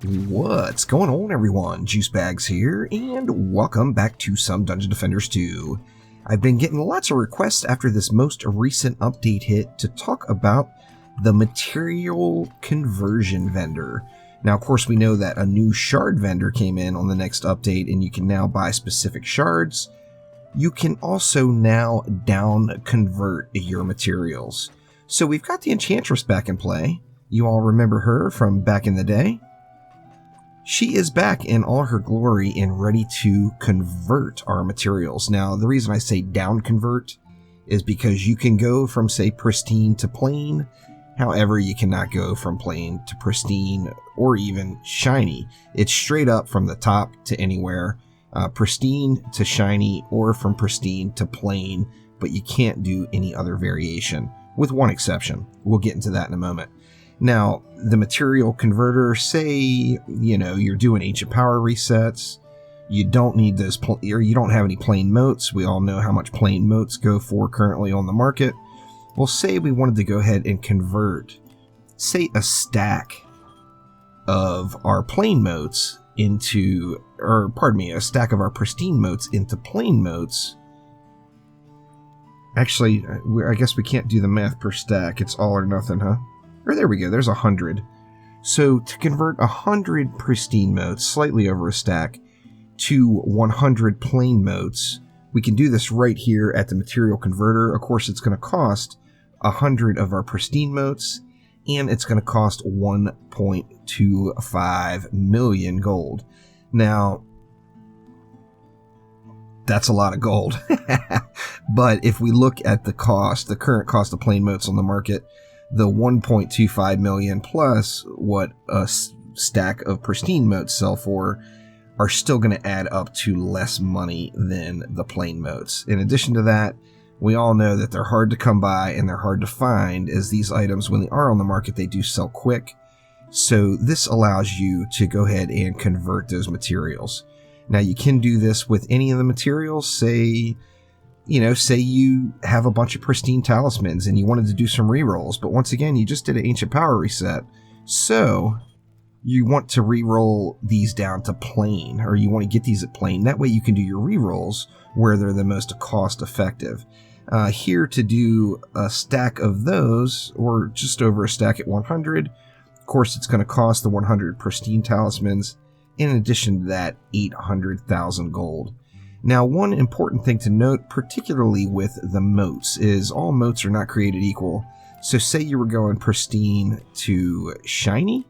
What's going on, everyone? Juicebags here, and welcome back to some Dungeon Defenders 2. I've been getting lots of requests after this most recent update hit to talk about the material conversion vendor. Now, of course, we know that a new shard vendor came in on the next update, and you can now buy specific shards. You can also now down convert your materials. So we've got the Enchantress back in play. You all remember her from back in the day. She is back in all her glory and ready to convert our materials. Now, the reason I say down convert is because you can go from, say, pristine to plain. However, you cannot go from plain to pristine or even shiny. It's straight up from the top to anywhere, pristine to shiny, or from pristine to plain, but you can't do any other variation, with one exception. We'll get into that in a moment. Now, the material converter, say, you're doing ancient power resets, you don't need those, or you don't have any plain motes. We all know how much plain motes go for currently on the market. Well, say we wanted to go ahead and convert, say, a stack of our plain motes into, a stack of our pristine motes into plain motes. Actually, I guess we can't do the math per stack. It's all or nothing, huh? Or there we go, there's 100. So to convert 100 pristine motes, slightly over a stack, to 100 plain motes, we can do this right here at the material converter. Of course, it's going to cost 100 of our pristine motes, and it's going to cost 1.25 million gold. Now, that's a lot of gold. But if we look at the cost, the current cost of plain motes on the market, the 1.25 million plus what a stack of pristine motes sell for are still going to add up to less money than the plain motes. In addition to that, we all know that they're hard to come by and they're hard to find, as these items, when they are on the market, they do sell quick. So this allows you to go ahead and convert those materials. Now, you can do this with any of the materials. Say you have a bunch of pristine talismans and you wanted to do some rerolls, but once again, you just did an ancient power reset. So you want to reroll these down to plain, or you want to get these at plain. That way you can do your rerolls where they're the most cost effective. Here to do a stack of those, or just over a stack at 100, of course it's going to cost the 100 pristine talismans. In addition to that, 800,000 gold. Now, one important thing to note, particularly with the motes, is all motes are not created equal. So say you were going pristine to shiny,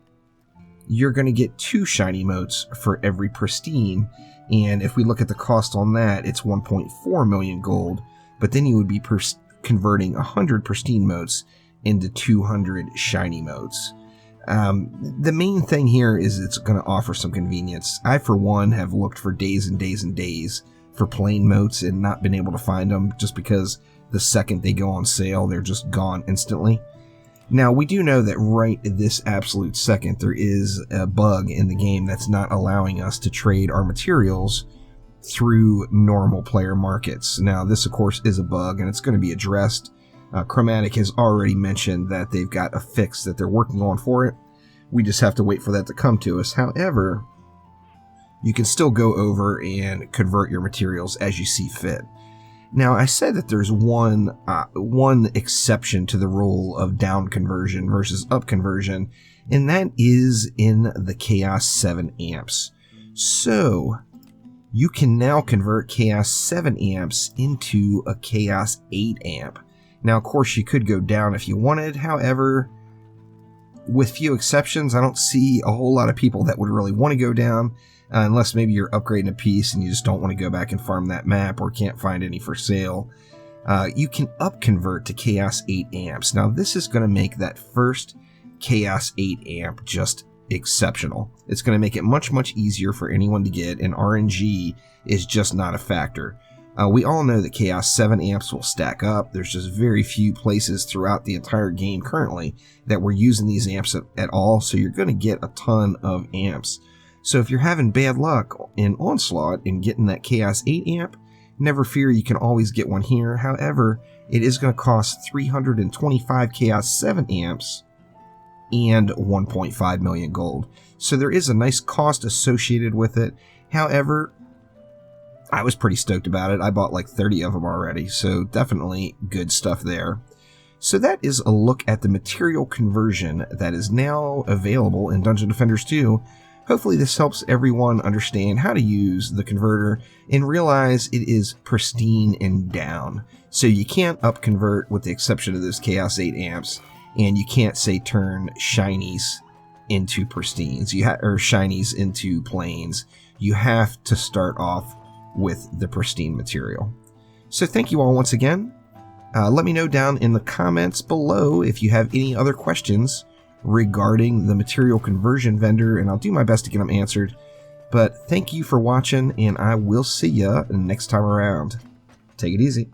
you're going to get 2 shiny motes for every pristine. And if we look at the cost on that, it's 1.4 million gold. But then you would be converting 100 pristine motes into 200 shiny motes. The main thing here is it's going to offer some convenience. I, for one, have looked for days and days and days for plain motes and not been able to find them, just because the second they go on sale, they're just gone instantly. Now, we do know that right this absolute second, there is a bug in the game that's not allowing us to trade our materials through normal player markets. Now, this, of course, is a bug, and it's going to be addressed. Chromatic has already mentioned that they've got a fix that they're working on for it. We just have to wait for that to come to us. However, you can still go over and convert your materials as you see fit. Now, I said that there's one exception to the rule of down conversion versus up conversion, and that is in the Chaos 7 amps. So, you can now convert Chaos 7 amps into a Chaos 8 amp. Now, of course, you could go down if you wanted. However, with few exceptions, I don't see a whole lot of people that would really want to go down, unless maybe you're upgrading a piece and you just don't want to go back and farm that map or can't find any for sale. You can up convert to Chaos 8 amps. Now, this is going to make that first Chaos 8 amp just exceptional. It's going to make it much, much easier for anyone to get, and RNG is just not a factor. We all know that Chaos 7 amps will stack up. There's just very few places throughout the entire game currently that we're using these amps at all, so you're going to get a ton of amps. So if you're having bad luck in Onslaught and getting that Chaos 8 amp, never fear, you can always get one here. However, it is going to cost 325 Chaos 7 amps and 1.5 million gold. So there is a nice cost associated with it. However, I was pretty stoked about it. I bought like 30 of them already, so definitely good stuff there. So that is a look at the material conversion that is now available in Dungeon Defenders 2. Hopefully this helps everyone understand how to use the converter and realize it is pristine and down. So you can't up convert with the exception of those Chaos 8 amps, and you can't say turn shinies into pristines, or shinies into plains. You have to start off with the pristine material. So thank you all once again. Let me know down in the comments below if you have any other questions regarding the material conversion vendor, and I'll do my best to get them answered. But thank you for watching, and I will see ya next time around. Take it easy.